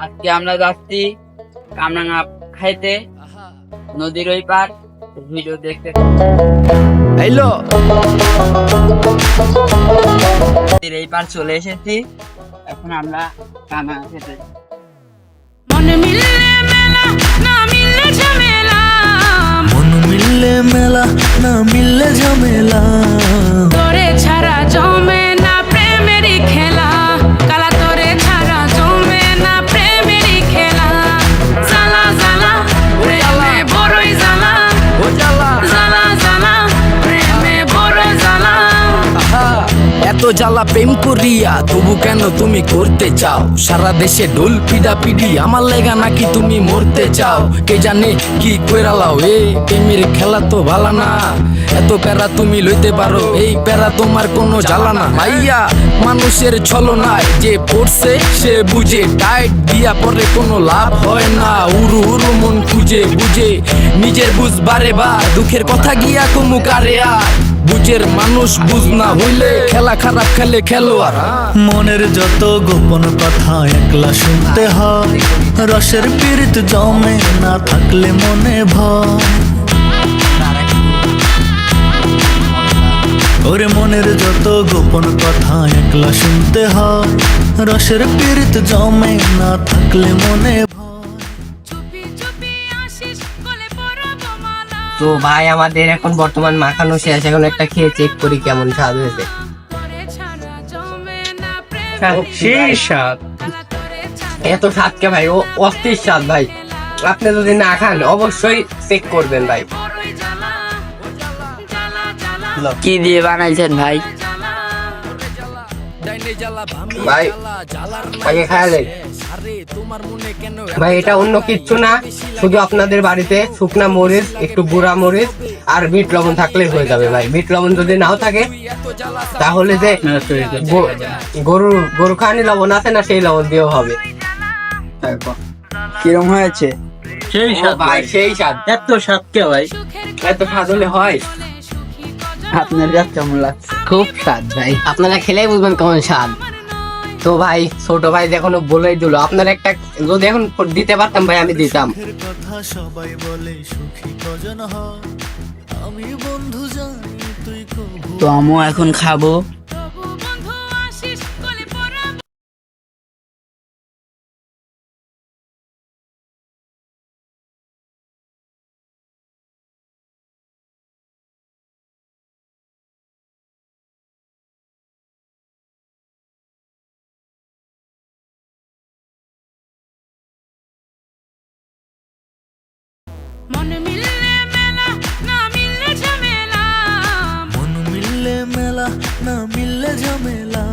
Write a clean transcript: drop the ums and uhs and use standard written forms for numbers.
আজকে আমরা যাচ্ছি কামরাঙা খাইতে, নদীর ওই পার। ভিডিও দেখতে হ্যালো, নদীর এই পার চলে এসেছি। এখন আমরা কামরাঙা খেতে মন মিললে মেলা, না মিললে ঝামেলা। মন মিললে মেলা, না মিললে ঝামেলা। তোরে ছাড়া জমে না প্রেমেরই খেলা, কালা তোরে ছাড়া জমে না প্রেমেরই খেলা। জ্বালা জ্বালা প্রেমে বড়ই জ্বালা, ও জ্বালা, জ্বালা জ্বালা প্রেমে বড় জ্বালা। এত জ্বালা প্রেম করিয়া তবু কেন তুমি করতে চাও? সারা দেশে ঢোল পিডা পিডি, আমার লেগা নাকি তুমি মরতে চাও? কে জানে কি কইরালাও, প্রেমের খেলা তো ভালা না। এত প্যারা তুমি লইতে পারো, এই প্যারা তোমার কোনো জ্বালা না। ভাইয়া মানুষের ছলনায় যে পড়ছে সে বুঝে, টাইট দিয়া পরে কোনো লাভ হয় না। উরু উরু মন খুঁজে বুঝে নিজের বুঝ বারে বার, দুঃখের কথা গিয়া কমু কারে আর। বুঝের মানুষ বুঝ না হইলে খেলা খারাপ খেলে খেলোয়াড়। মনের যত গোপন কথা একলা শুনতে হয়, রসের পীড়িত জমে না থাকলে মনে ভয়। ওরে মনের যত গোপন কথা একলা শুনতে হয়, রসের পীড়িত জমে না থাকলে মনে ভয়। চুপি চুপি আসিস গলে পরাবো মালা। তো ভাই আমাদের এখন বর্তমান মাখানো শেষ, এখন একটা খেয়ে চেক করি কেমন স্বাদ হয়েছে। তোরে ছাড়া জমে না প্রেমেরই সেই স্বাদ, খেলা, তোরে ছাড়া এত স্বাদ কে ভাই, ও অস্থির স্বাদ ভাই। আপনি যদি না খান অবশ্যই চেক করবেন ভাই। বড়ই জ্বালা, জ্বালা জ্বালা কি দিয়ে বানাইছেন ভাই? ভাই আগে খায়া যাই ভাই, এটা অন্য কিচ্ছু না, শুধু আপনাদের বাড়িতে শুকনা মরিচ, একটু গুঁড়া মরিচ আর বিট লবণ থাকলে হয়ে যাবে ভাই। বিট লবণ যদি নাও থাকে তাহলে যে গরু খাওয়ানি লবণ আছে না, সেই লবণ দিয়েও হবে। কিরম হয়েছে? সেই ও ভাই সেই স্বাদ, এত স্বাদ কে ভাই? এত স্বাদ হলে হয়? আপনার কাছে কেমন লাগছে? খুব স্বাদ ভাই, আপনারা খেলেই বুঝবেন কেমন স্বাদ। তো ভাই ছোট ভাই এখনো বলেই দিল, আপনার একটা যদি এখন দিতে পারতাম ভাই আমি দিতাম। মুখের কথা সবাই বলে সুখী কজন হয়, আমি বন্ধু জানি তুই কবু তো আমিও এখন খাবো। তবু বন্ধু আসিস গলে পরাবো। মন মিললে মেলা, না মিললে ঝামেলা। মন মিললে মেলা, না মিললে ঝামেলা।